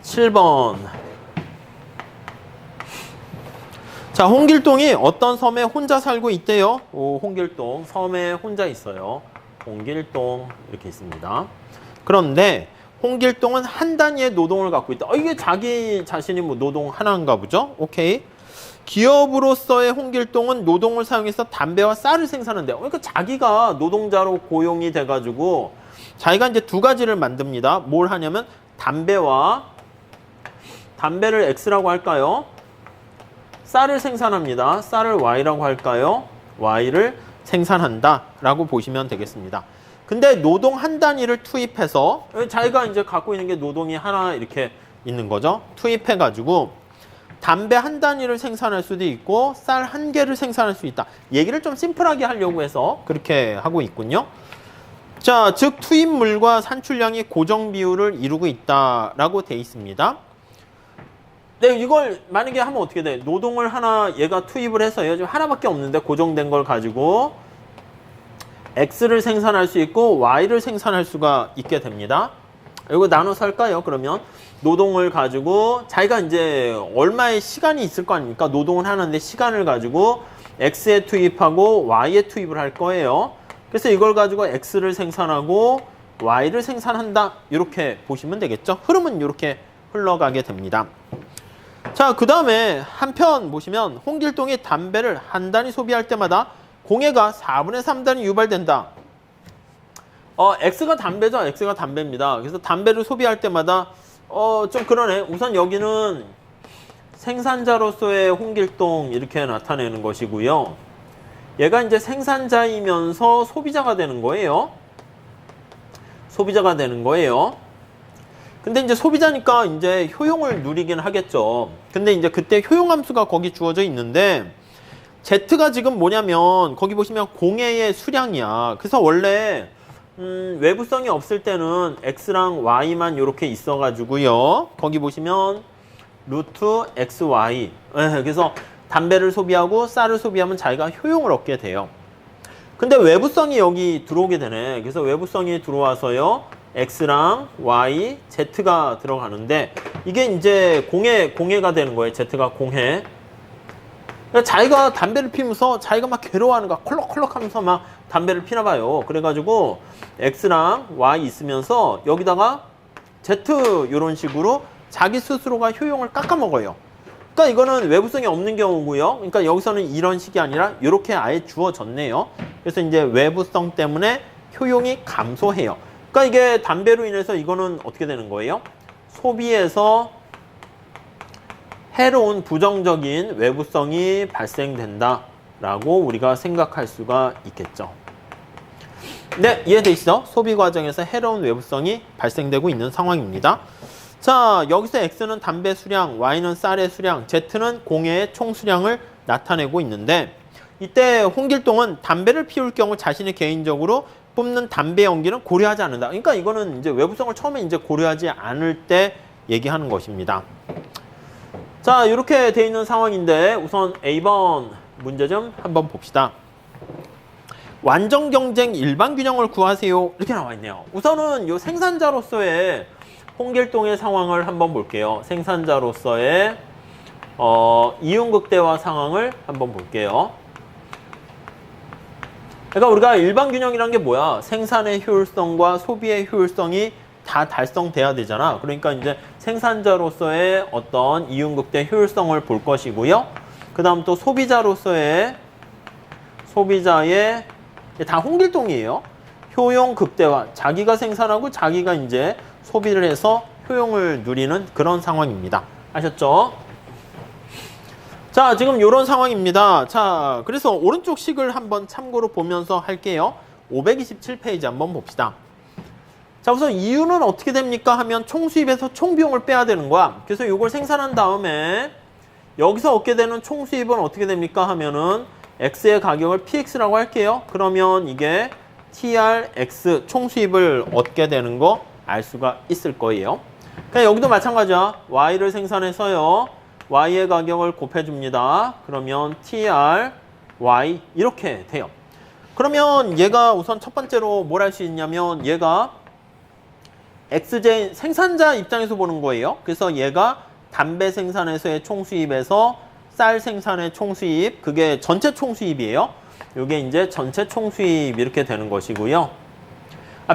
7번. 자, 홍길동이 어떤 섬에 혼자 살고 있대요. 홍길동 섬에 혼자 있어요. 홍길동 이렇게 있습니다. 그런데 홍길동은 한 단위의 노동을 갖고 있다. 이게 자기 자신이 뭐 노동 하나인가 보죠. 오케이. 기업으로서의 홍길동은 노동을 사용해서 담배와 쌀을 생산한대요. 그러니까 자기가 노동자로 고용이 돼가지고 자기가 이제 두 가지를 만듭니다. 뭘 하냐면 담배를 X라고 할까요? 쌀을 생산합니다. 쌀을 Y라고 할까요? Y를 생산한다 라고 보시면 되겠습니다. 근데 노동 한 단위를 투입해서 자기가 이제 갖고 있는 게 노동이 하나 이렇게 있는 거죠. 투입해가지고 담배 한 단위를 생산할 수도 있고 쌀 한 개를 생산할 수 있다. 얘기를 좀 심플하게 하려고 해서 그렇게 하고 있군요. 자, 즉 투입물과 산출량이 고정 비율을 이루고 있다라고 돼 있습니다. 네, 이걸 만약에 하면 어떻게 돼? 노동을 하나 얘가 투입을 해서요. 지금 하나밖에 없는데 고정된 걸 가지고 X를 생산할 수 있고 Y를 생산할 수가 있게 됩니다. 이거 나눠서 할까요? 그러면 노동을 가지고 자기가 이제 얼마의 시간이 있을 거 아닙니까? 노동을 하는데 시간을 가지고 X에 투입하고 Y에 투입을 할 거예요. 그래서 이걸 가지고 X를 생산하고 Y를 생산한다. 이렇게 보시면 되겠죠? 흐름은 이렇게 흘러가게 됩니다. 자, 그 다음에 한편 보시면 홍길동이 담배를 한 단위 소비할 때마다 공해가 4분의 3단위 유발된다. X가 담배죠. X가 담배입니다. 그래서 담배를 소비할 때마다 좀 그러네. 우선 여기는 생산자로서의 홍길동 이렇게 나타내는 것이고요. 얘가 이제 생산자이면서 소비자가 되는 거예요. 소비자가 되는 거예요. 근데 이제 소비자니까 이제 효용을 누리긴 하겠죠. 근데 이제 그때 효용함수가 거기 주어져 있는데 Z가 지금 뭐냐면 거기 보시면 공해의 수량이야. 그래서 원래 외부성이 없을 때는 X랑 Y만 이렇게 있어가지고요. 거기 보시면 루트 XY. 그래서 담배를 소비하고 쌀을 소비하면 자기가 효용을 얻게 돼요. 근데 외부성이 여기 들어오게 되네. 그래서 외부성이 들어와서요. X랑 Y, Z가 들어가는데 이게 이제 공해가 되는 거예요. Z가 공해. 그러니까 자기가 담배를 피면서 자기가 막 괴로워하는 거야. 콜록콜록 하면서 막 담배를 피나 봐요. 그래가지고 X랑 Y 있으면서 여기다가 Z 이런 식으로 자기 스스로가 효용을 깎아먹어요. 그러니까 이거는 외부성이 없는 경우고요. 그러니까 여기서는 이런 식이 아니라 이렇게 아예 주어졌네요. 그래서 이제 외부성 때문에 효용이 감소해요. 그러니까 이게 담배로 인해서 이거는 어떻게 되는 거예요? 소비에서 해로운 부정적인 외부성이 발생된다라고 우리가 생각할 수가 있겠죠. 네, 이해되시죠? 소비 과정에서 해로운 외부성이 발생되고 있는 상황입니다. 자, 여기서 X는 담배 수량, Y는 쌀의 수량, Z는 공해의 총 수량을 나타내고 있는데 이때 홍길동은 담배를 피울 경우 자신이 개인적으로 뽑는 담배 연기는 고려하지 않는다. 그러니까 이거는 이제 외부성을 처음에 이제 고려하지 않을 때 얘기하는 것입니다. 자, 이렇게 돼 있는 상황인데 우선 A번 문제 좀 한번 봅시다. 완전 경쟁 일반 균형을 구하세요. 이렇게 나와 있네요. 우선은 이 생산자로서의 홍길동의 상황을 한번 볼게요. 생산자로서의 이윤극대화 상황을 한번 볼게요. 그러니까 우리가 일반 균형이란 게 뭐야? 생산의 효율성과 소비의 효율성이 다 달성돼야 되잖아. 그러니까 이제 생산자로서의 어떤 이윤극대 효율성을 볼 것이고요. 그 다음 또 소비자의 다 홍길동이에요. 효용 극대화. 자기가 생산하고 자기가 이제 소비를 해서 효용을 누리는 그런 상황입니다. 아셨죠? 자, 지금 이런 상황입니다. 자, 그래서 오른쪽 식을 한번 참고로 보면서 할게요. 527페이지 한번 봅시다. 자, 우선 이유는 어떻게 됩니까? 하면 총수입에서 총비용을 빼야 되는 거야. 그래서 이걸 생산한 다음에 여기서 얻게 되는 총수입은 어떻게 됩니까? 하면은 X의 가격을 PX라고 할게요. 그러면 이게 TRX 총수입을 얻게 되는 거 알 수가 있을 거예요. 그냥 여기도 마찬가지야. Y를 생산해서요. Y의 가격을 곱해줍니다. 그러면 TR, Y 이렇게 돼요. 그러면 얘가 우선 첫 번째로 뭘 할 수 있냐면 얘가 XJ 생산자 입장에서 보는 거예요. 그래서 얘가 담배 생산에서의 총수입에서 쌀 생산의 총수입, 그게 전체 총수입이에요. 이게 이제 전체 총수입 이렇게 되는 것이고요.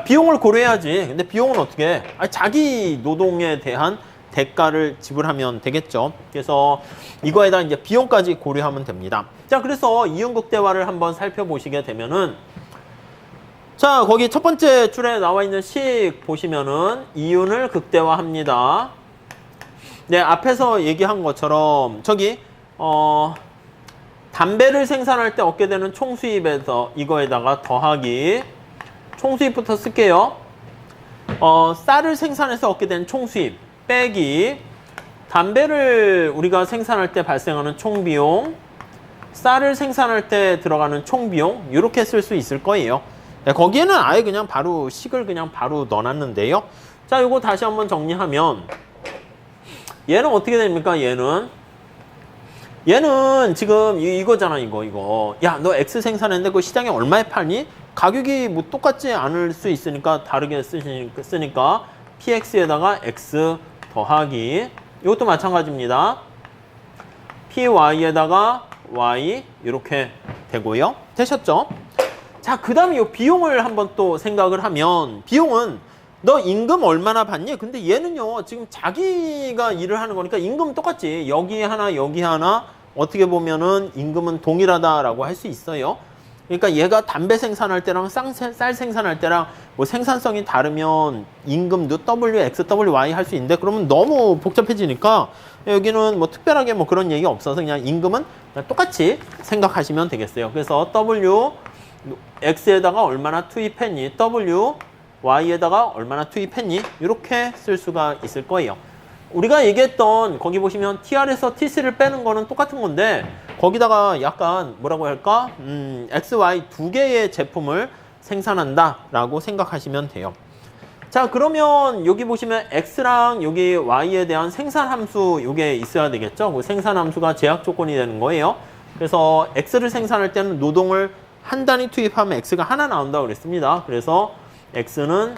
비용을 고려해야지. 근데 비용은 어떻게 해? 자기 노동에 대한 대가를 지불하면 되겠죠. 그래서 이거에다 이제 비용까지 고려하면 됩니다. 자, 그래서 이윤극대화를 한번 살펴보시게 되면은, 자, 거기 첫 번째 줄에 나와 있는 식 보시면은 이윤을 극대화합니다. 네, 앞에서 얘기한 것처럼 저기 담배를 생산할 때 얻게 되는 총수입에서 이거에다가 더하기, 총수입부터 쓸게요. 쌀을 생산해서 얻게 되는 총수입 빼기, 담배를 우리가 생산할 때 발생하는 총비용, 쌀을 생산할 때 들어가는 총비용, 이렇게 쓸 수 있을 거예요. 네, 거기에는 아예 그냥 바로 식을 그냥 바로 넣어놨는데요. 자, 요거 다시 한번 정리하면 얘는 어떻게 됩니까? 얘는 지금 이거잖아, 이거. 야, 너 X 생산했는데 그 시장에 얼마에 팔니? 가격이 뭐 똑같지 않을 수 있으니까 다르게 쓰니까 PX에다가 X 더하기, 이것도 마찬가지입니다. PY에다가 Y 이렇게 되고요. 되셨죠? 자, 그 다음에 이 비용을 한번 또 생각을 하면, 비용은 너 임금 얼마나 받니? 근데 얘는요, 지금 자기가 일을 하는 거니까 임금은 똑같지. 여기 하나, 여기 하나, 어떻게 보면은 임금은 동일하다라고 할 수 있어요. 그러니까 얘가 담배 생산할 때랑 쌀 생산할 때랑 뭐 생산성이 다르면 임금도 W, X, W, Y 할 수 있는데, 그러면 너무 복잡해지니까 여기는 뭐 특별하게 뭐 그런 얘기 없어서 그냥 임금은 그냥 똑같이 생각하시면 되겠어요. 그래서 W, X에다가 얼마나 투입했니? W, Y에다가 얼마나 투입했니? 이렇게 쓸 수가 있을 거예요. 우리가 얘기했던 거기 보시면 TR에서 TC를 빼는 거는 똑같은 건데, 거기다가 약간 뭐라고 할까? X, Y 두 개의 제품을 생산한다 라고 생각하시면 돼요. 자, 그러면 여기 보시면 X랑 여기 Y에 대한 생산 함수 요게 있어야 되겠죠? 그 생산 함수가 제약 조건이 되는 거예요. 그래서 X를 생산할 때는 노동을 한 단위 투입하면 X가 하나 나온다고 그랬습니다. 그래서 X는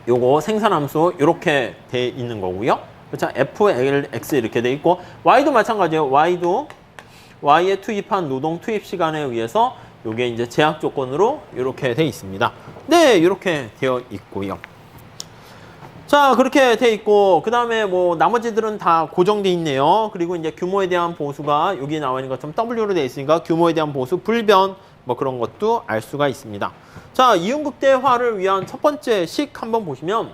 요거 생산함수 이렇게 돼 있는 거고요. 그렇죠? F, L, X 이렇게 돼 있고, Y도 마찬가지예요. Y도 Y에 투입한 노동 투입 시간에 의해서 요게 이제 제약 조건으로 이렇게 돼 있습니다. 네, 이렇게 되어 있고요. 자, 그렇게 돼 있고, 그 다음에 뭐 나머지들은 다 고정돼 있네요. 그리고 이제 규모에 대한 보수가 여기 나와 있는 것처럼 W로 돼 있으니까 규모에 대한 보수 불변 뭐 그런 것도 알 수가 있습니다. 자, 이윤극대화를 위한 첫 번째 식 한번 보시면,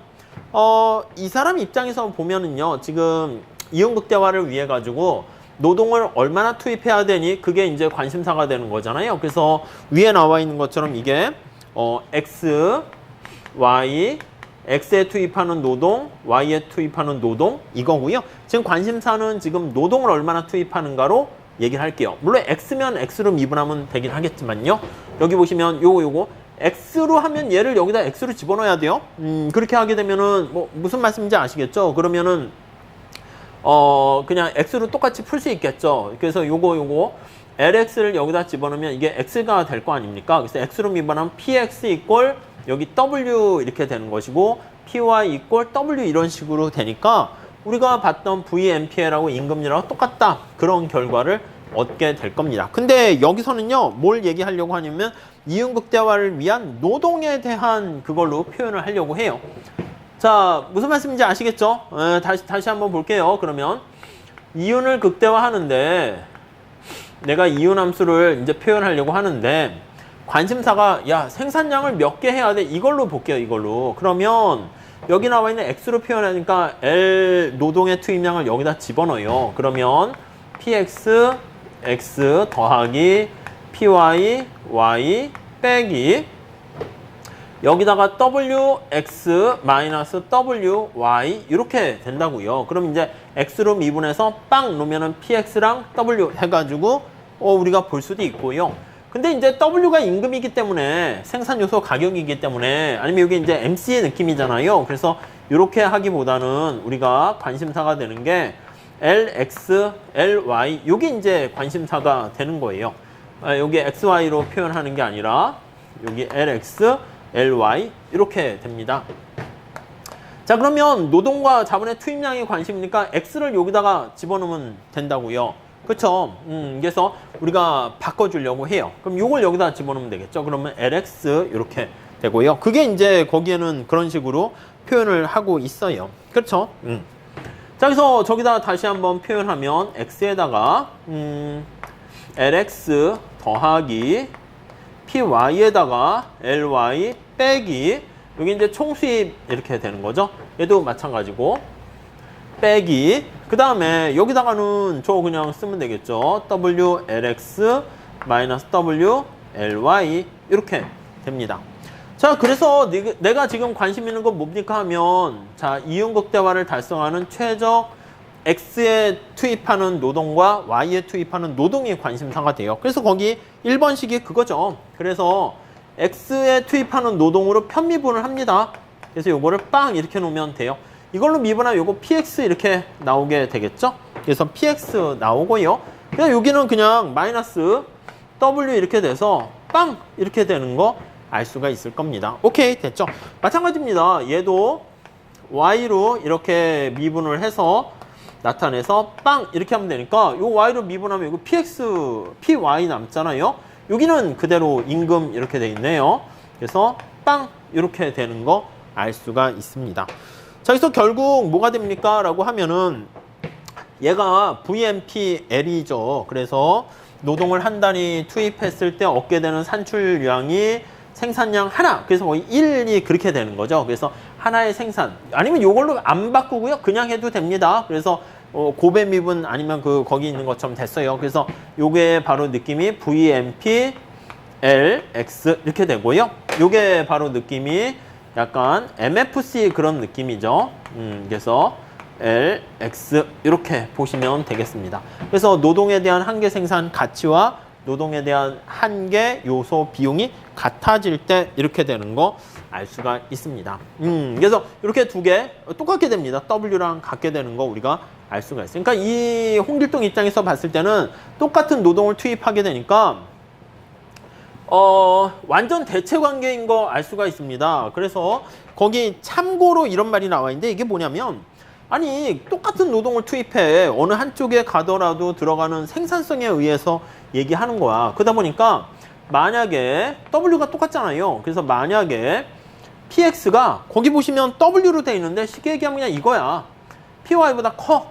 이 사람 입장에서 보면은요, 지금 이윤극대화를 위해 가지고 노동을 얼마나 투입해야 되니, 그게 이제 관심사가 되는 거잖아요. 그래서 위에 나와 있는 것처럼 이게 X, Y, X에 투입하는 노동, Y에 투입하는 노동 이거고요. 지금 관심사는 지금 노동을 얼마나 투입하는가로 얘기를 할게요. 물론 X면 X로 미분하면 되긴 하겠지만요. 여기 보시면 요거 X로 하면 얘를 여기다 X로 집어넣어야 돼요. 그렇게 하게 되면은 뭐 무슨 말씀인지 아시겠죠? 그러면은 그냥 X로 똑같이 풀 수 있겠죠. 그래서 요거 LX를 여기다 집어넣으면 이게 X가 될 거 아닙니까? 그래서 X로 미분하면 PX 이꼴 여기 W 이렇게 되는 것이고, PY 이꼴 W 이런 식으로 되니까 우리가 봤던 VMPL하고 임금률하고 똑같다, 그런 결과를 얻게 될 겁니다. 근데 여기서는요, 뭘 얘기하려고 하냐면 이윤극대화를 위한 노동에 대한 그걸로 표현을 하려고 해요. 자, 무슨 말씀인지 아시겠죠? 다시 한번 볼게요. 그러면 이윤을 극대화하는데, 내가 이윤 함수를 이제 표현하려고 하는데 관심사가 야, 생산량을 몇 개 해야 돼, 이걸로 볼게요. 이걸로. 그러면 여기 나와 있는 X로 표현하니까 L 노동의 투입량을 여기다 집어넣어요. 그러면 PX, X 더하기 PY, Y 빼기 여기다가 W, X 마이너스 W, Y 이렇게 된다고요. 그럼 이제 X로 미분해서 빵 놓으면은 PX랑 W 해가지고 우리가 볼 수도 있고요. 근데 이제 W가 임금이기 때문에 생산 요소 가격이기 때문에, 아니면 여기 이제 MC의 느낌이잖아요. 그래서 이렇게 하기보다는 우리가 관심사가 되는 게 LX, LY 요게 이제 관심사가 되는 거예요. 여기 XY로 표현하는 게 아니라 여기 LX, LY 이렇게 됩니다. 자, 그러면 노동과 자본의 투입량이 관심이니까 X를 여기다가 집어넣으면 된다고요. 그쵸? 그래서 우리가 바꿔주려고 해요. 그럼 요걸 여기다 집어넣으면 되겠죠. 그러면 LX 이렇게 되고요. 그게 이제 거기에는 그런 식으로 표현을 하고 있어요. 그렇죠? 자, 그래서 저기다 다시 한번 표현하면 X에다가 LX 더하기 PY에다가 LY 빼기 여기 이제 총수입 이렇게 되는 거죠. 얘도 마찬가지고 빼기 그 다음에 여기다가는 저 그냥 쓰면 되겠죠. WLX 마이너스 WLY 이렇게 됩니다. 자, 그래서 내가 지금 관심 있는 건 뭡니까 하면 자, 이윤극대화를 달성하는 최적 X에 투입하는 노동과 Y에 투입하는 노동이 관심사가 돼요. 그래서 거기 1번식이 그거죠. 그래서 X에 투입하는 노동으로 편미분을 합니다. 그래서 요거를 빵 이렇게 놓으면 돼요. 이걸로 미분하면 요거 PX 이렇게 나오게 되겠죠. 그래서 PX 나오고요. 그냥 여기는 그냥 마이너스 W 이렇게 돼서 빵 이렇게 되는 거 알 수가 있을 겁니다. 오케이, 됐죠? 마찬가지입니다. 얘도 Y로 이렇게 미분을 해서 나타내서 빵 이렇게 하면 되니까 요 Y로 미분하면 이거 PX, PY 남잖아요. 여기는 그대로 임금 이렇게 돼 있네요. 그래서 빵 이렇게 되는 거 알 수가 있습니다. 자, 그래서 결국 뭐가 됩니까? 라고 하면은 얘가 VMPL이죠. 그래서 노동을 한 단위 투입했을 때 얻게 되는 산출량이 생산량 하나. 그래서 거의 1이 그렇게 되는 거죠. 그래서 하나의 생산. 아니면 이걸로 안 바꾸고요. 그냥 해도 됩니다. 그래서 고배 미분 아니면 거기 있는 것처럼 됐어요. 그래서 요게 바로 느낌이 VMP LX 이렇게 되고요. 요게 바로 느낌이 약간 MFC 그런 느낌이죠. 그래서 LX 이렇게 보시면 되겠습니다. 그래서 노동에 대한 한계 생산 가치와 노동에 대한 한계 요소 비용이 같아질 때 이렇게 되는 거 알 수가 있습니다. 그래서 이렇게 두 개 똑같게 됩니다. W랑 같게 되는 거 우리가 알 수가 있어요. 그러니까 이 홍길동 입장에서 봤을 때는 똑같은 노동을 투입하게 되니까 완전 대체 관계인 거 알 수가 있습니다. 그래서 거기 참고로 이런 말이 나와 있는데 이게 뭐냐면 아니 똑같은 노동을 투입해 어느 한쪽에 가더라도 들어가는 생산성에 의해서 얘기하는 거야. 그러다 보니까 만약에 W가 똑같잖아요. 그래서 만약에 PX가 거기 보시면 W로 돼 있는데 쉽게 얘기하면 그냥 이거야. PY보다 커.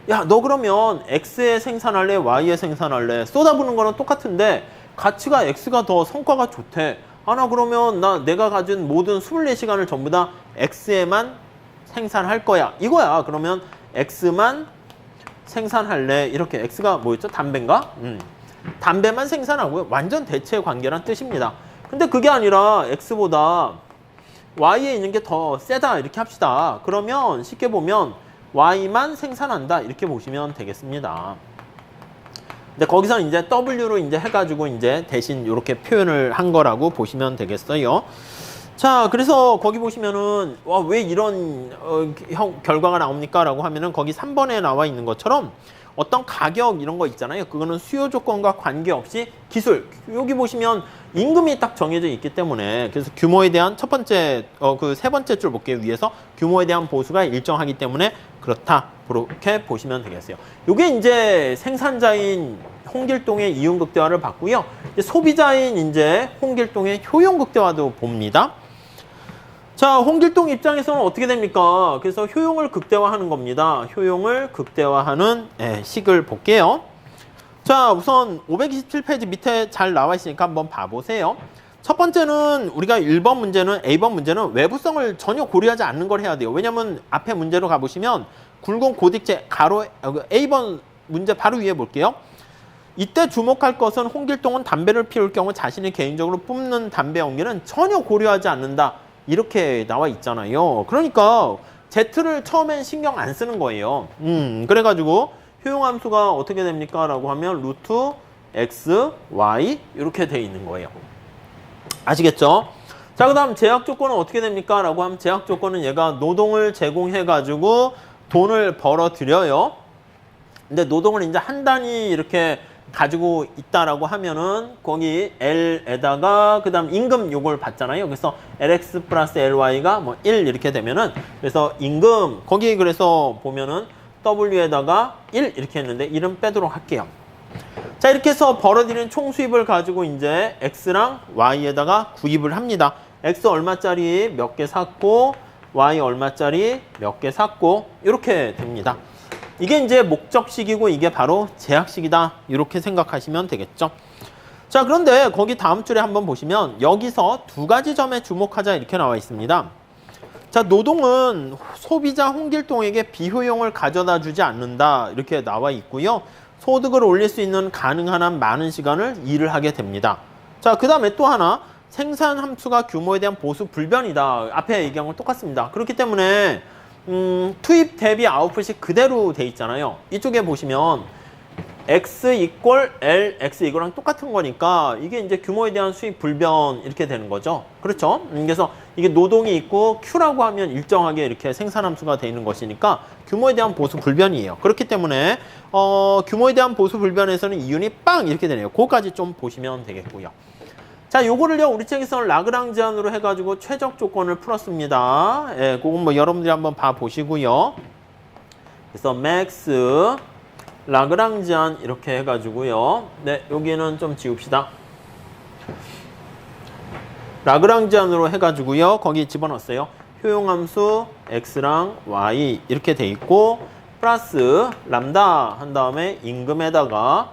야, 너 그러면 X에 생산할래? Y에 생산할래? 쏟아부는 거는 똑같은데 가치가 X가 더 성과가 좋대. 아, 나 그러면 내가 가진 모든 24시간을 전부 다 X에만 생산할 거야. 이거야. 그러면 X만 생산할래. 이렇게 X가 뭐였죠? 담배인가? 담배만 생산하고요. 완전 대체 관계란 뜻입니다. 근데 그게 아니라 X보다 Y에 있는 게 더 세다. 이렇게 합시다. 그러면 쉽게 보면 Y만 생산한다. 이렇게 보시면 되겠습니다. 근데 거기서 이제 W로 이제 해가지고 이제 대신 이렇게 표현을 한 거라고 보시면 되겠어요. 자, 그래서 거기 보시면은 와, 왜 이런 결과가 나옵니까? 라고 하면은 거기 3번에 나와 있는 것처럼 어떤 가격 이런 거 있잖아요. 그거는 수요 조건과 관계없이 기술. 여기 보시면 임금이 딱 정해져 있기 때문에 그래서 규모에 대한 첫 번째 그 세 번째 줄 볼게요. 위에서 규모에 대한 보수가 일정하기 때문에 그렇다. 그렇게 보시면 되겠어요. 이게 이제 생산자인 홍길동의 이윤극대화를 봤고요. 이제 소비자인 이제 홍길동의 효용극대화도 봅니다. 자, 홍길동 입장에서는 어떻게 됩니까? 그래서 효용을 극대화하는 겁니다. 효용을 극대화하는 식을 볼게요. 자, 우선 527페이지 밑에 잘 나와 있으니까 한번 봐보세요. 첫 번째는 우리가 1번 문제는 A번 문제는 외부성을 전혀 고려하지 않는 걸 해야 돼요. 왜냐면 앞에 문제로 가보시면 굵은 고딕제 가로 A번 문제 바로 위에 볼게요. 이때 주목할 것은 홍길동은 담배를 피울 경우 자신이 개인적으로 뿜는 담배 연기는 전혀 고려하지 않는다. 이렇게 나와 있잖아요. 그러니까 Z를 처음엔 신경 안 쓰는 거예요. 그래가지고 효용함수가 어떻게 됩니까? 라고 하면 루트 X, Y 이렇게 돼 있는 거예요. 아시겠죠? 자, 그 다음 제약 조건은 어떻게 됩니까? 라고 하면 제약 조건은 얘가 노동을 제공해가지고 돈을 벌어들여요. 근데 노동을 이제 한 단위 이렇게 가지고 있다라고 하면은 거기 L에다가 그 다음 임금 요걸 받잖아요. 그래서 LX 플러스 LY가 뭐 1 이렇게 되면은 그래서 임금 거기 그래서 보면은 W에다가 1 이렇게 했는데 1은 빼도록 할게요. 자, 이렇게 해서 벌어들인 총 수입을 가지고 이제 X랑 Y에다가 구입을 합니다. X 얼마짜리 몇 개 샀고 Y 얼마짜리 몇 개 샀고 이렇게 됩니다. 이게 이제 목적식이고 이게 바로 제약식이다. 이렇게 생각하시면 되겠죠. 자, 그런데 거기 다음 줄에 한번 보시면 여기서 두 가지 점에 주목하자 이렇게 나와 있습니다. 자, 노동은 소비자 홍길동에게 비효용을 가져다 주지 않는다. 이렇게 나와 있고요. 소득을 올릴 수 있는 가능한 한 많은 시간을 일을 하게 됩니다. 자, 그 다음에 또 하나 생산 함수가 규모에 대한 보수 불변이다. 앞에 얘기한 건 똑같습니다. 그렇기 때문에 투입 대비 아웃풋이 그대로 돼 있잖아요. 이쪽에 보시면 X 이퀄 L, X 이거랑 똑같은 거니까 이게 이제 규모에 대한 수입 불변 이렇게 되는 거죠. 그렇죠? 그래서 이게 노동이 있고 Q라고 하면 일정하게 이렇게 생산함수가 돼 있는 것이니까 규모에 대한 보수 불변이에요. 그렇기 때문에 규모에 대한 보수 불변에서는 이윤이 빵 이렇게 되네요. 그거까지 좀 보시면 되겠고요. 자, 요거를요, 우리 책에서는 라그랑지안으로 해가지고 최적 조건을 풀었습니다. 예, 그건 뭐 여러분들이 한번 봐보시고요. 그래서 맥스, 라그랑지안 이렇게 해가지고요. 네, 여기는 좀 지웁시다. 라그랑지안으로 해가지고요. 거기 집어넣었어요. 효용함수 X랑 Y 이렇게 돼 있고, 플러스 람다 한 다음에 임금에다가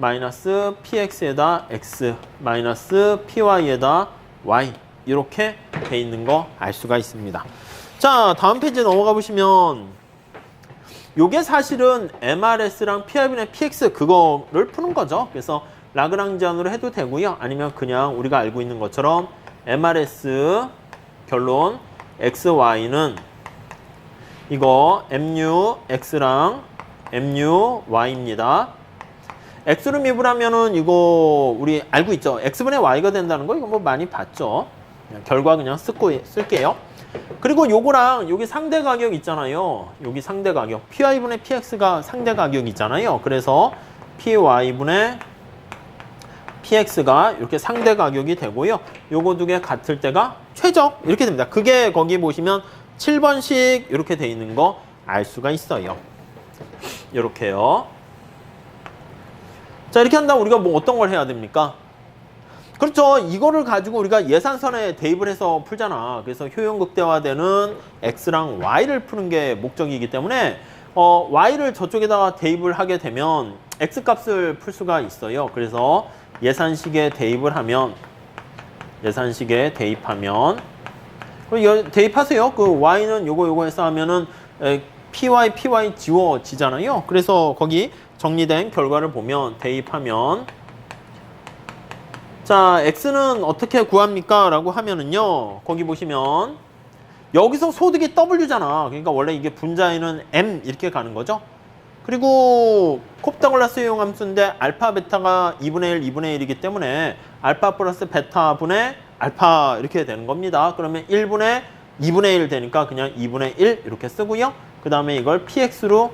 마이너스 px에다 x 마이너스 py에다 y 이렇게 돼 있는 거 알 수가 있습니다. 자, 다음 페이지 넘어가 보시면 요게 사실은 mrs랑 pi분의 px 그거를 푸는 거죠. 그래서 라그랑지안으로 해도 되고요. 아니면 그냥 우리가 알고 있는 것처럼 mrs 결론 xy는 이거 mu x랑 mu y입니다. x로 미분하면은 이거 우리 알고 있죠? x분의 y가 된다는 거 이거 뭐 많이 봤죠? 결과 그냥 쓸게요. 그리고 요거랑 여기 상대 가격 있잖아요. 여기 상대 가격 py분의 px가 상대 가격 있잖아요. 그래서 py분의 px가 이렇게 상대 가격이 되고요. 요거 두 개 같을 때가 최적 이렇게 됩니다. 그게 거기 보시면 7번씩 이렇게 돼 있는 거 알 수가 있어요. 이렇게요. 자, 이렇게 한다면 우리가 뭐 어떤 걸 해야 됩니까? 그렇죠. 이거를 가지고 우리가 예산선에 대입을 해서 풀잖아. 그래서 효용 극대화되는 X랑 Y를 푸는 게 목적이기 때문에 Y를 저쪽에다가 대입을 하게 되면 X 값을 풀 수가 있어요. 그래서 예산식에 대입을 하면 대입하세요. 그 Y는 요거 해서 하면은 PY 지워지잖아요. 그래서 거기 정리된 결과를 보면 대입하면 자, X는 어떻게 구합니까? 라고 하면은요. 거기 보시면 여기서 소득이 W잖아. 그러니까 원래 이게 분자에는 M 이렇게 가는 거죠. 그리고 콥다글라스 효용함수인데 알파 베타가 2분의 1, 2분의 1이기 때문에 알파 플러스 베타분의 알파 이렇게 되는 겁니다. 그러면 1분의 2분의 1 되니까 그냥 2분의 1 이렇게 쓰고요. 그 다음에 이걸 px로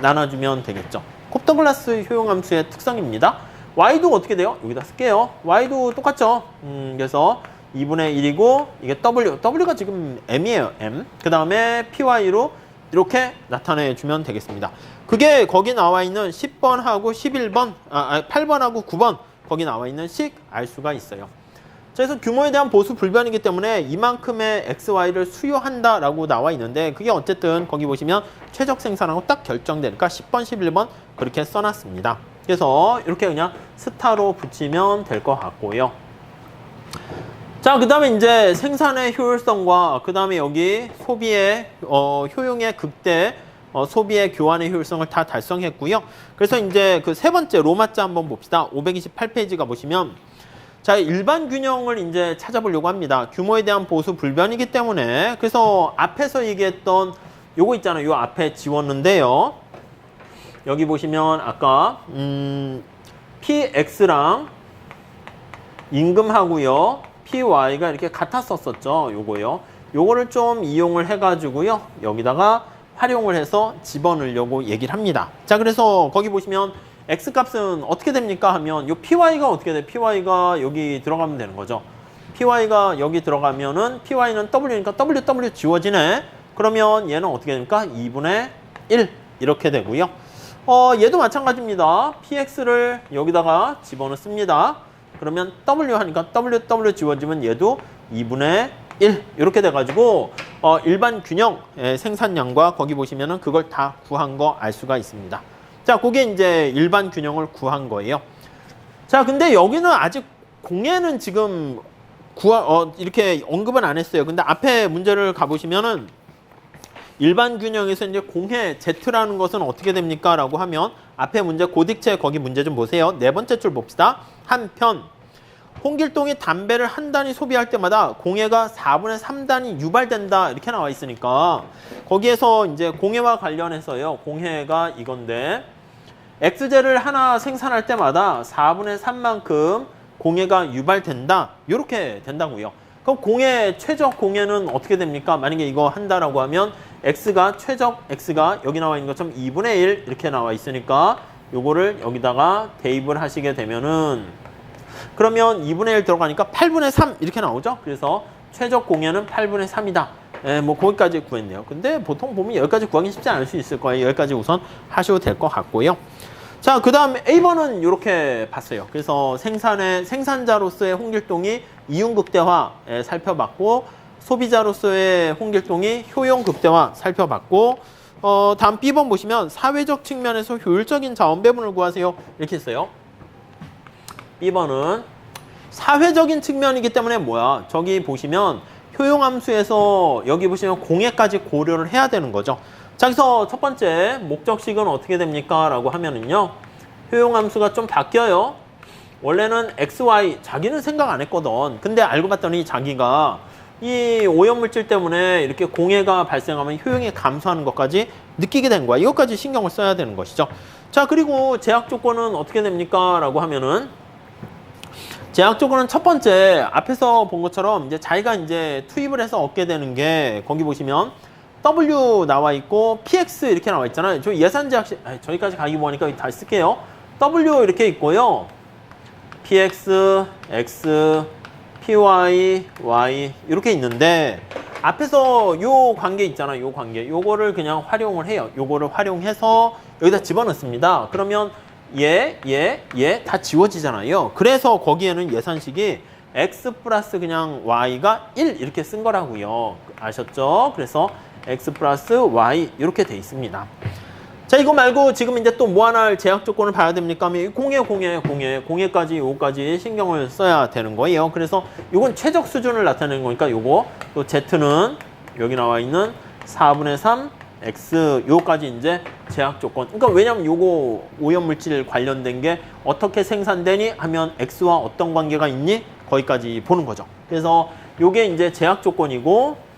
나눠주면 되겠죠. 콥다글라스 효용함수의 특성입니다. y도 어떻게 돼요? 여기다 쓸게요. y도 똑같죠. 그래서 2분의 1이고 이게 w가 지금 m이에요. m. 그 다음에 py로 이렇게 나타내주면 되겠습니다. 그게 거기 나와 있는 10번하고 11번, 8번하고 9번 거기 나와 있는 식 알 수가 있어요. 그래서 규모에 대한 보수 불변이기 때문에 이만큼의 XY를 수요한다라고 나와 있는데 그게 어쨌든 거기 보시면 최적 생산하고 딱 결정되니까 10번, 11번 그렇게 써놨습니다. 그래서 이렇게 그냥 스타로 붙이면 될 것 같고요. 자, 그 다음에 이제 생산의 효율성과 그 다음에 여기 소비의 효용의 극대 소비의 교환의 효율성을 다 달성했고요. 그래서 이제 그 세 번째 로마자 한번 봅시다. 528페이지가 보시면 자, 일반 균형을 이제 찾아보려고 합니다. 규모에 대한 보수 불변이기 때문에. 그래서 앞에서 얘기했던 요거 있잖아요. 요 앞에 지웠는데요. 여기 보시면 아까 PX랑 임금하고요. PY가 이렇게 같았었죠. 요거요. 요거를 좀 이용을 해가지고요. 여기다가 활용을 해서 집어넣으려고 얘기를 합니다. 자, 그래서 거기 보시면 x 값은 어떻게 됩니까 하면 요 py가 어떻게 돼? py가 여기 들어가면 되는 거죠. py가 여기 들어가면은 py는 w니까 w 지워지네. 그러면 얘는 어떻게 됩니까? 2분의 1 이렇게 되고요. 얘도 마찬가지입니다. px를 여기다가 집어넣습니다. 그러면 w 하니까 w 지워지면 얘도 2분의 1 이렇게 돼가지고 일반 균형 생산량과 거기 보시면은 그걸 다 구한 거 알 수가 있습니다. 자, 그게 이제 일반 균형을 구한 거예요. 자, 근데 여기는 아직 공해는 지금 이렇게 언급은 안 했어요. 근데 앞에 문제를 가보시면은 일반 균형에서 이제 공해 Z라는 것은 어떻게 됩니까? 라고 하면 앞에 문제 고딕체 거기 문제 좀 보세요. 네 번째 줄 봅시다. 한편 홍길동이 담배를 한 단위 소비할 때마다 공해가 4분의 3단위 유발된다 이렇게 나와 있으니까 거기에서 이제 공해와 관련해서요. 공해가 이건데 X제를 하나 생산할 때마다 4분의 3만큼 공해가 유발된다 이렇게 된다고요. 그럼 공해 최적 공해는 어떻게 됩니까? 만약에 이거 한다라고 하면 X가 최적 X가 여기 나와 있는 것처럼 2분의 1 이렇게 나와 있으니까 요거를 여기다가 대입을 하시게 되면은 그러면 2분의 1 들어가니까 8분의 3 이렇게 나오죠. 그래서 최적 공해는 8분의 3이다. 뭐 거기까지 구했네요. 근데 보통 보면 여기까지 구하기 쉽지 않을 수 있을 거예요. 여기까지 우선 하셔도 될 것 같고요. 자, 그 다음에 A번은 이렇게 봤어요. 그래서 생산자로서의 홍길동이 이윤 극대화 살펴봤고 소비자로서의 홍길동이 효용 극대화 살펴봤고 다음 B번 보시면 사회적 측면에서 효율적인 자원 배분을 구하세요. 이렇게 했어요. B번은 사회적인 측면이기 때문에 뭐야? 저기 보시면 효용함수에서 여기 보시면 공해까지 고려를 해야 되는 거죠. 자, 그래서 첫 번째 목적식은 어떻게 됩니까? 라고 하면은요. 효용함수가 좀 바뀌어요. 원래는 XY 자기는 생각 안 했거든. 근데 알고 봤더니 자기가 이 오염물질 때문에 이렇게 공해가 발생하면 효용이 감소하는 것까지 느끼게 된 거야. 이것까지 신경을 써야 되는 것이죠. 자, 그리고 제약 조건은 어떻게 됩니까? 라고 하면은 제약 조건은 첫 번째 앞에서 본 것처럼 이제 자기가 이제 투입을 해서 얻게 되는 게 거기 보시면 W 나와 있고 PX 이렇게 나와 있잖아요. 저 예산 제약식 저기까지 가기 뭐하니까 다시 쓸게요. W 이렇게 있고요. PX, X, PY, Y 이렇게 있는데 앞에서 요 관계 있잖아요. 요 관계. 요거를 그냥 활용을 해요. 요거를 활용해서 여기다 집어넣습니다. 그러면 얘 다 지워지잖아요. 그래서 거기에는 예산식이 X 플러스 그냥 Y가 1 이렇게 쓴 거라고요. 아셨죠? 그래서 X 플러스 Y 이렇게 돼 있습니다. 자, 이거 말고 지금 이제 또 뭐 하나 제약 조건을 봐야 됩니까? 하면 공해까지 요거까지 신경을 써야 되는 거예요. 그래서 이건 최적 수준을 나타내는 거니까 요거 또 Z는 여기 나와 있는 4분의 3 X 요까지 이제 제약 조건. 그러니까 왜냐면 요거 오염물질 관련된 게 어떻게 생산되니 하면 X와 어떤 관계가 있니? 거기까지 보는 거죠. 그래서 요게 이제 제약 조건이고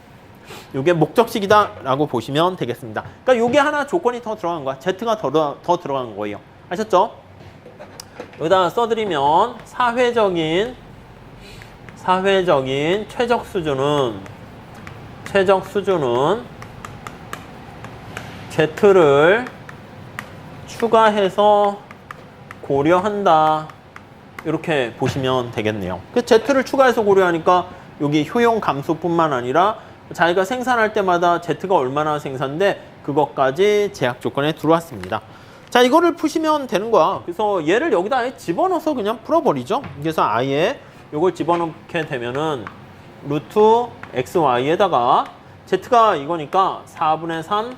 요게 목적식이다라고 보시면 되겠습니다. 그러니까 요게 하나 조건이 더 들어간 거야. Z가 더 들어간 거예요. 아셨죠? 여기다 써드리면 사회적인 최적 수준은 Z를 추가해서 고려한다. 이렇게 보시면 되겠네요. 그 Z를 추가해서 고려하니까 여기 효용 감소뿐만 아니라 자기가 생산할 때마다 Z가 얼마나 생산돼 그것까지 제약 조건에 들어왔습니다. 자, 이거를 푸시면 되는 거야. 그래서 얘를 여기다 아예 집어넣어서 그냥 풀어버리죠. 그래서 아예 이걸 집어넣게 되면은 루트 XY에다가 Z가 이거니까 4분의 3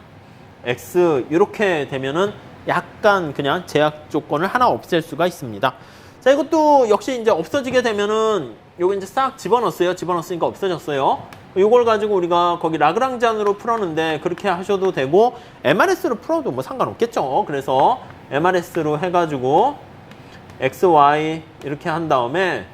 X 이렇게 되면은 약간 그냥 제약 조건을 하나 없앨 수가 있습니다. 자, 이것도 역시 이제 없어지게 되면은 요거 이제 싹 집어넣었어요. 집어넣었으니까 없어졌어요. 요걸 가지고 우리가 거기 라그랑지안으로 풀었는데 그렇게 하셔도 되고 MRS로 풀어도 뭐 상관없겠죠. 그래서 MRS로 해가지고 XY 이렇게 한 다음에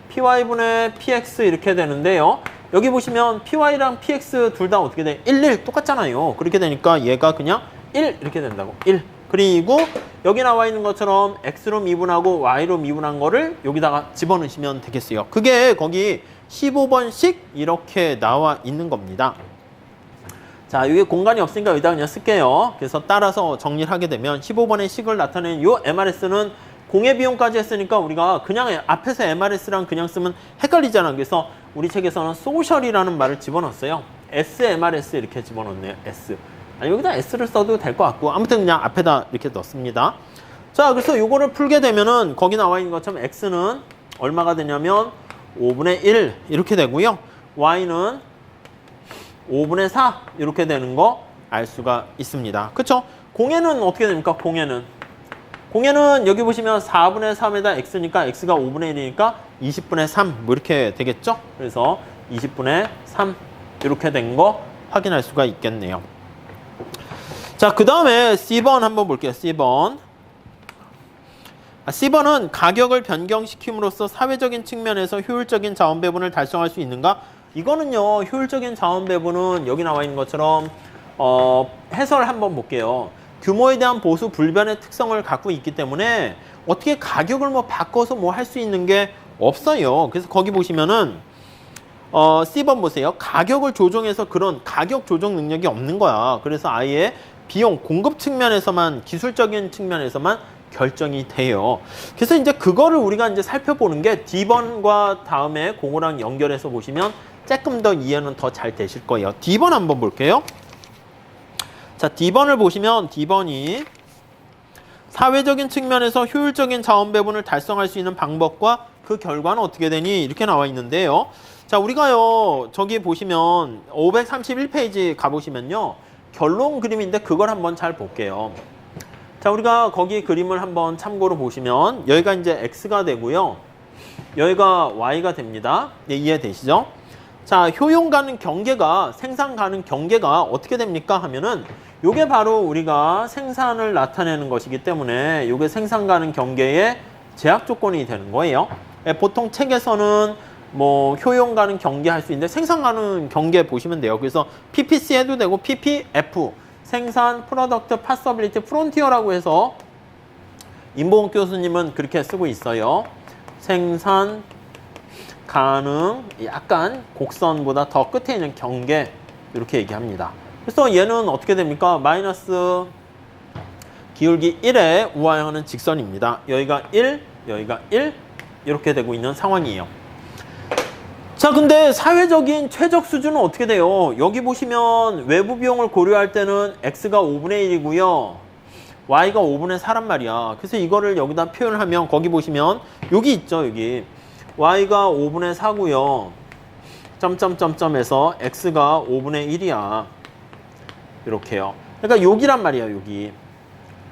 PY분의 PX 이렇게 되는데요. 여기 보시면 PY랑 PX 둘 다 어떻게 돼? 1, 1 똑같잖아요. 그렇게 되니까 얘가 그냥 1 이렇게 된다고. 1. 그리고 여기 나와 있는 것처럼 X로 미분하고 Y로 미분한 거를 여기다가 집어넣으시면 되겠어요. 그게 거기 15번씩 이렇게 나와 있는 겁니다. 자, 이게 공간이 없으니까 여기다 그냥 쓸게요. 그래서 따라서 정리를 하게 되면 15번의 식을 나타내는 요 MRS는 공예 비용까지 했으니까 우리가 그냥 앞에서 MRS랑 그냥 쓰면 헷갈리잖아. 그래서 우리 책에서는 소셜이라는 말을 집어넣었어요. SMRS 이렇게 집어넣네요. S. 아니, 여기다 S를 써도 될 것 같고 아무튼 그냥 앞에다 이렇게 넣습니다. 자, 그래서 요거를 풀게 되면은 거기 나와 있는 것처럼 X는 얼마가 되냐면 5분의 1 이렇게 되고요. Y는 5분의 4 이렇게 되는 거 알 수가 있습니다. 그쵸? 공예는 어떻게 됩니까? 공예는 여기 보시면 4분의 3에다 X니까 X가 5분의 1이니까 20분의 3 뭐 이렇게 되겠죠? 그래서 20분의 3 이렇게 된 거 확인할 수가 있겠네요. 자, 그 다음에 C번 한번 볼게요. C번은 가격을 변경시킴으로써 사회적인 측면에서 효율적인 자원 배분을 달성할 수 있는가? 이거는요, 효율적인 자원 배분은 여기 나와 있는 것처럼 해설 한번 볼게요. 규모에 대한 보수 불변의 특성을 갖고 있기 때문에 어떻게 가격을 뭐 바꿔서 뭐 할 수 있는 게 없어요. 그래서 거기 보시면은 C번 보세요. 가격을 조정해서 그런 가격 조정 능력이 없는 거야. 그래서 아예 비용 공급 측면에서만 기술적인 측면에서만 결정이 돼요. 그래서 이제 그거를 우리가 이제 살펴보는 게 D번과 다음에 그거랑 연결해서 보시면 조금 더 이해는 더 잘 되실 거예요. D번 한번 볼게요. 자, D번을 보시면 D번이 사회적인 측면에서 효율적인 자원 배분을 달성할 수 있는 방법과 그 결과는 어떻게 되니? 이렇게 나와 있는데요. 자, 우리가요, 저기 보시면 531페이지 가보시면요. 결론 그림인데 그걸 한번 잘 볼게요. 자, 우리가 거기 그림을 한번 참고로 보시면 여기가 이제 X가 되고요. 여기가 Y가 됩니다. 네, 이해되시죠? 자, 효용 가능 경계가, 생산 가능 경계가 어떻게 됩니까? 하면은 요게 바로 우리가 생산을 나타내는 것이기 때문에 요게 생산 가능 경계의 제약 조건이 되는 거예요. 보통 책에서는 뭐 효용 가능 경계 할 수 있는데 생산 가능 경계 보시면 돼요. 그래서 PPC 해도 되고 PPF 생산 프로덕트 파서빌리티 프론티어라고 해서 임보은 교수님은 그렇게 쓰고 있어요. 생산 가능 약간 곡선보다 더 끝에 있는 경계 이렇게 얘기합니다. 그래서 얘는 어떻게 됩니까? 마이너스 기울기 1에 우하향하는 직선입니다. 여기가 1, 여기가 1 이렇게 되고 있는 상황이에요. 자, 근데 사회적인 최적 수준은 어떻게 돼요? 여기 보시면 외부 비용을 고려할 때는 X가 5분의 1이고요. Y가 5분의 4란 말이야. 그래서 이거를 여기다 표현하면 거기 보시면 여기 있죠, 여기. Y가 5분의 4고요. 점점점점에서 X가 5분의 1이야. 이렇게요. 그러니까 여기란 말이야, 여기.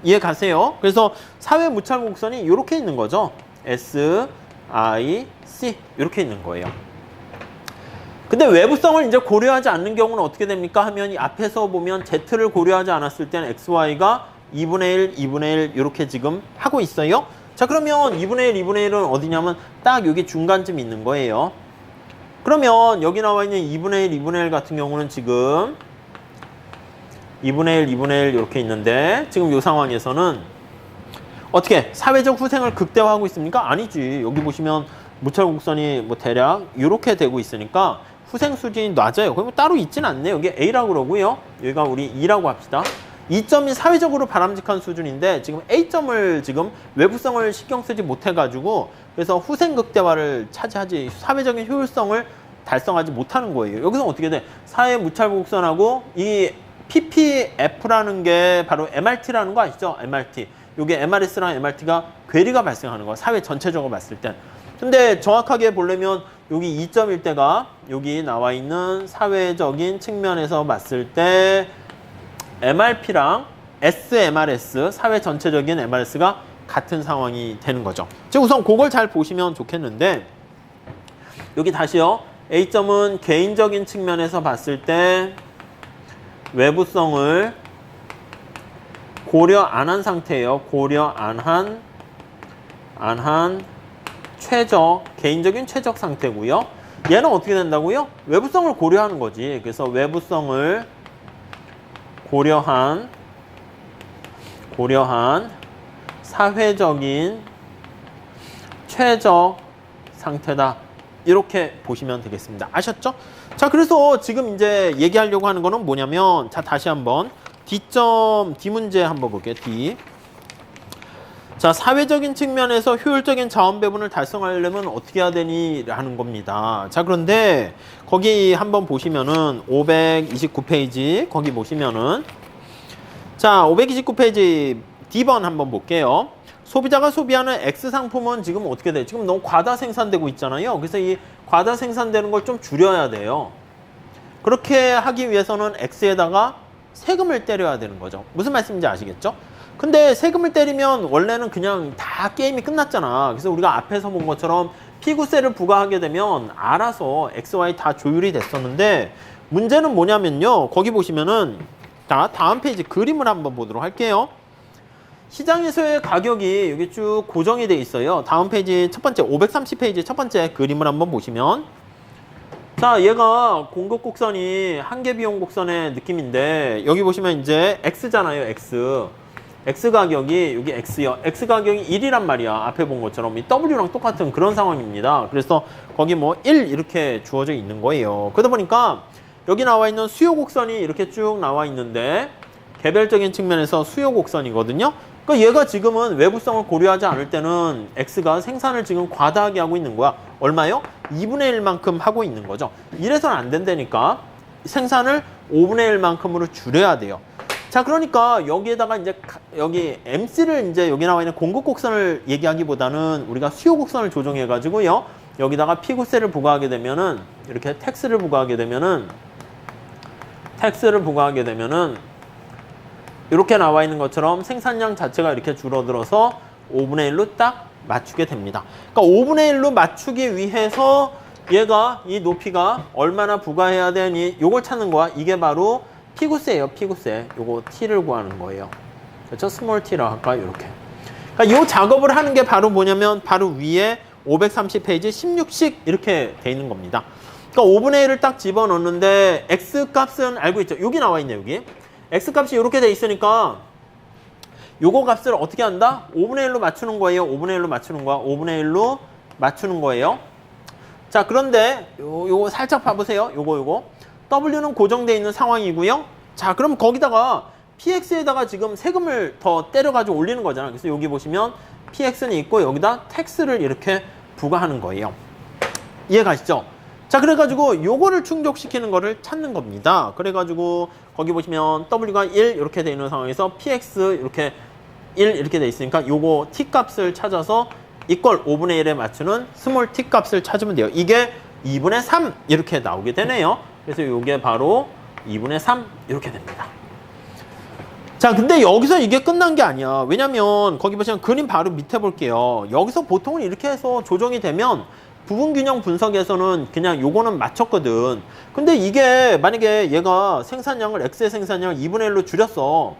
이해 가세요? 그래서 사회 무찰 곡선이 이렇게 있는 거죠. S, I, C 이렇게 있는 거예요. 근데 외부성을 이제 고려하지 않는 경우는 어떻게 됩니까? 하면 이 앞에서 보면 Z를 고려하지 않았을 때는 XY가 2분의 1, 2분의 1 이렇게 지금 하고 있어요. 자, 그러면 2분의 1, 2분의 1은 어디냐면 딱 여기 중간쯤 있는 거예요. 그러면 여기 나와 있는 2분의 1, 2분의 1 같은 경우는 지금 2분의 1, 2분의 1 이렇게 있는데 지금 이 상황에서는 어떻게 사회적 후생을 극대화하고 있습니까? 아니지. 여기 보시면 무찰곡선이 뭐 대략 이렇게 되고 있으니까 후생 수준이 낮아요. 그럼 따로 있진 않네요. 여기 A라고 그러고요. 여기가 우리 E라고 합시다. 이 점이 사회적으로 바람직한 수준인데 지금 A점을 지금 외부성을 신경 쓰지 못해가지고 그래서 후생 극대화를 차지하지 사회적인 효율성을 달성하지 못하는 거예요. 여기서 어떻게 돼? 사회 무찰곡선하고 이 PPF라는 게 바로 MRT라는 거 아시죠? MRT. 이게 MRS랑 MRT가 괴리가 발생하는 거야. 사회 전체적으로 봤을 땐. 근데 정확하게 보려면 여기 2점일 때가 여기 나와 있는 사회적인 측면에서 봤을 때 MRP랑 SMRS, 사회 전체적인 MRS가 같은 상황이 되는 거죠. 자, 우선 그걸 잘 보시면 좋겠는데 여기 다시요. A점은 개인적인 측면에서 봤을 때 외부성을 고려 안 한 상태예요. 고려 안 한 최적, 개인적인 최적 상태고요. 얘는 어떻게 된다고요? 외부성을 고려하는 거지. 그래서 외부성을 고려한 사회적인 최적 상태다. 이렇게 보시면 되겠습니다. 아셨죠? 자, 그래서 지금 이제 얘기하려고 하는 거는 뭐냐면, 자, 다시 한번 D 문제 한번 볼게요. D. 자, 사회적인 측면에서 효율적인 자원 배분을 달성하려면 어떻게 해야 되니? 라는 겁니다. 자, 그런데 거기 한번 보시면은 529페이지 거기 보시면은, 자, 529페이지 D번 한번 볼게요. 소비자가 소비하는 X 상품은 지금 어떻게 돼? 지금 너무 과다 생산되고 있잖아요. 그래서 이 과다 생산되는 걸 좀 줄여야 돼요. 그렇게 하기 위해서는 X에다가 세금을 때려야 되는 거죠. 무슨 말씀인지 아시겠죠? 근데 세금을 때리면 원래는 그냥 다 게임이 끝났잖아. 그래서 우리가 앞에서 본 것처럼 피구세를 부과하게 되면 알아서 X, Y 다 조율이 됐었는데, 문제는 뭐냐면요. 거기 보시면은, 자, 다음 페이지 그림을 한번 보도록 할게요. 시장에서의 가격이 여기 쭉 고정이 돼 있어요. 다음 페이지 첫 번째 530페이지 첫 번째 그림을 한번 보시면, 자, 얘가 공급 곡선이 한계 비용 곡선의 느낌인데, 여기 보시면 이제 X잖아요. X 가격이 여기 X요. X 가격이 1이란 말이야. 앞에 본 것처럼 이 W랑 똑같은 그런 상황입니다. 그래서 거기 뭐 1 이렇게 주어져 있는 거예요. 그러다 보니까 여기 나와 있는 수요 곡선이 이렇게 쭉 나와 있는데, 개별적인 측면에서 수요 곡선이거든요. 그러니까 얘가 지금은 외부성을 고려하지 않을 때는 X가 생산을 지금 과다하게 하고 있는 거야. 얼마요? 2분의 1만큼 하고 있는 거죠. 이래서는 안 된다니까 생산을 5분의 1만큼으로 줄여야 돼요. 자, 그러니까 여기에다가 이제 여기 MC를 이제 여기 나와 있는 공급 곡선을 얘기하기보다는 우리가 수요 곡선을 조정해 가지고요. 여기다가 피구세를 부과하게 되면은, 이렇게 텍스를 부과하게 되면은 이렇게 나와 있는 것처럼 생산량 자체가 이렇게 줄어들어서 5분의 1로 딱 맞추게 됩니다. 그러니까 5분의 1로 맞추기 위해서 얘가 이 높이가 얼마나 부과해야 되니 요걸 찾는 거야. 이게 바로 피구세예요. 피구세. 요거 T를 구하는 거예요. 그렇죠? 스몰 T라 할까요? 이렇게. 그러니까 요 작업을 하는 게 바로 뭐냐면 바로 위에 530페이지 16식 이렇게 돼 있는 겁니다. 그러니까 5분의 1을 딱 집어넣는데 X 값은 알고 있죠? 여기 나와 있네, 여기. X 값이 이렇게 돼 있으니까 요거 값을 어떻게 한다? 5분의 1로 맞추는 거예요. 5분의 1로 맞추는 거야. 5분의 1로 맞추는 거예요. 자, 그런데 요거 살짝 봐보세요. 요거. W는 고정되어 있는 상황이고요. 자, 그럼 거기다가 PX에다가 지금 세금을 더 때려가지고 올리는 거잖아요. 그래서 여기 보시면 PX는 있고 여기다 텍스를 이렇게 부과하는 거예요. 이해가시죠? 자, 그래가지고 요거를 충족시키는 거를 찾는 겁니다. 그래가지고 거기 보시면 W가 1 이렇게 돼 있는 상황에서 PX 이렇게 1 이렇게 돼 있으니까 요거 T 값을 찾아서 이퀄 5분의 1에 맞추는 스몰 T 값을 찾으면 돼요. 이게 2분의 3 이렇게 나오게 되네요. 그래서 요게 바로 2분의 3 이렇게 됩니다. 자, 근데 여기서 이게 끝난 게 아니야. 왜냐면 거기 보시면 그림 바로 밑에 볼게요. 여기서 보통은 이렇게 해서 조정이 되면 부분균형 분석에서는 그냥 요거는 맞췄거든. 근데 이게 만약에 얘가 생산량을 X의 생산량을 2분의 1로 줄였어.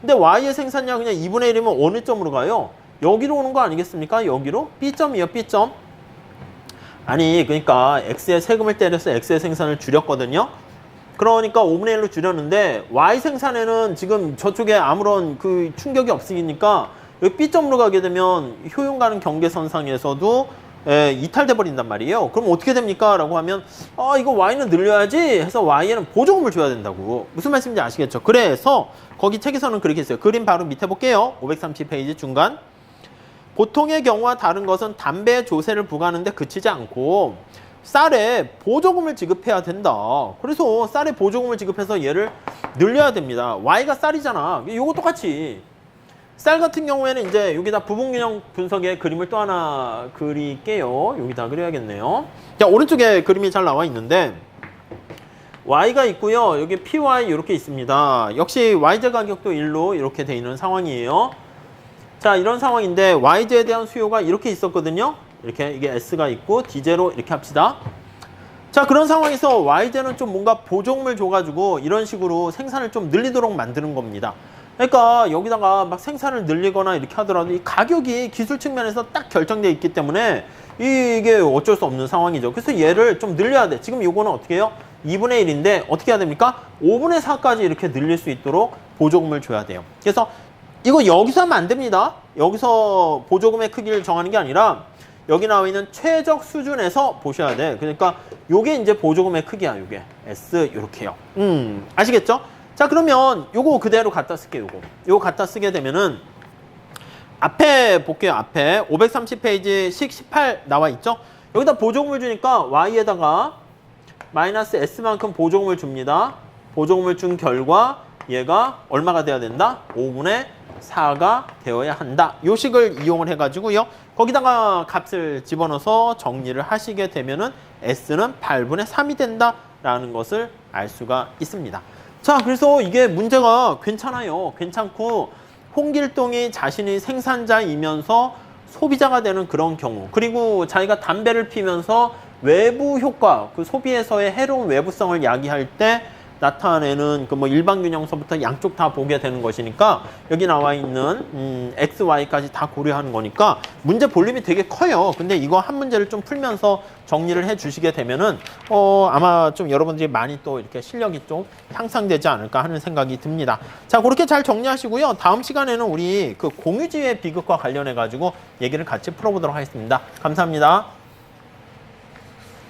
근데 Y의 생산량 그냥 2분의 1이면 어느 점으로 가요? 여기로 오는 거 아니겠습니까? 여기로? B점이요, B점. 아니, 그러니까 X의 세금을 때려서 X의 생산을 줄였거든요. 그러니까 5분의 1로 줄였는데 Y 생산에는 지금 저쪽에 아무런 그 충격이 없으니까 여기 B점으로 가게 되면 효용 가능 경계선상에서도 이탈돼 버린단 말이에요. 그럼 어떻게 됩니까? 라고 하면 이거 Y는 늘려야지 해서 Y에는 보조금을 줘야 된다고. 무슨 말씀인지 아시겠죠? 그래서 거기 책에서는 그렇게 했어요. 그림 바로 밑에 볼게요. 530페이지 중간. 보통의 경우와 다른 것은 담배 조세를 부과하는데 그치지 않고 쌀에 보조금을 지급해야 된다. 그래서 쌀에 보조금을 지급해서 얘를 늘려야 됩니다. Y가 쌀이잖아. 이거 똑같이. 쌀 같은 경우에는 이제 여기다 부분균형 분석의 그림을 또 하나 그릴게요. 여기다 그려야겠네요. 자, 오른쪽에 그림이 잘 나와 있는데 Y가 있고요. 여기 PY 이렇게 있습니다. 역시 YZ 가격도 1로 이렇게 돼 있는 상황이에요. 자, 이런 상황인데 YZ에 대한 수요가 이렇게 있었거든요. 이렇게 이게 S가 있고 D0 이렇게 합시다. 자, 그런 상황에서 YZ는 좀 뭔가 보조금을 줘가지고 이런 식으로 생산을 좀 늘리도록 만드는 겁니다. 그러니까 여기다가 막 생산을 늘리거나 이렇게 하더라도 이 가격이 기술 측면에서 딱 결정되어 있기 때문에 이게 어쩔 수 없는 상황이죠. 그래서 얘를 좀 늘려야 돼. 지금 요거는 어떻게 해요? 2분의 1인데 어떻게 해야 됩니까? 5분의 4까지 이렇게 늘릴 수 있도록 보조금을 줘야 돼요. 그래서 이거 여기서 하면 안 됩니다. 여기서 보조금의 크기를 정하는 게 아니라 여기 나와 있는 최적 수준에서 보셔야 돼. 그러니까 요게 이제 보조금의 크기야. 요게 S 요렇게요. 아시겠죠? 자, 그러면 요거 그대로 갖다 쓸게요. 요거 갖다 쓰게 되면은 앞에 볼게요. 앞에 530페이지 18 나와 있죠? 여기다 보조금을 주니까 Y에다가 마이너스 S만큼 보조금을 줍니다. 보조금을 준 결과 얘가 얼마가 돼야 된다? 5분의 4가 되어야 한다. 요 식을 이용을 해가지고요. 거기다가 값을 집어넣어서 정리를 하시게 되면은 S는 8분의 3이 된다라는 것을 알 수가 있습니다. 자, 그래서 이게 문제가 괜찮아요. 괜찮고 홍길동이 자신이 생산자이면서 소비자가 되는 그런 경우, 그리고 자기가 담배를 피면서 외부 효과, 그 소비에서의 해로운 외부성을 야기할 때 나타내는 그 뭐 일반균형서부터 양쪽 다 보게 되는 것이니까 여기 나와 있는 X, Y까지 다 고려하는 거니까 문제 볼륨이 되게 커요. 근데 이거 한 문제를 좀 풀면서 정리를 해 주시게 되면은 아마 좀 여러분들이 많이 또 이렇게 실력이 좀 향상되지 않을까 하는 생각이 듭니다. 자, 그렇게 잘 정리하시고요. 다음 시간에는 우리 그 공유지의 비극과 관련해 가지고 얘기를 같이 풀어보도록 하겠습니다. 감사합니다.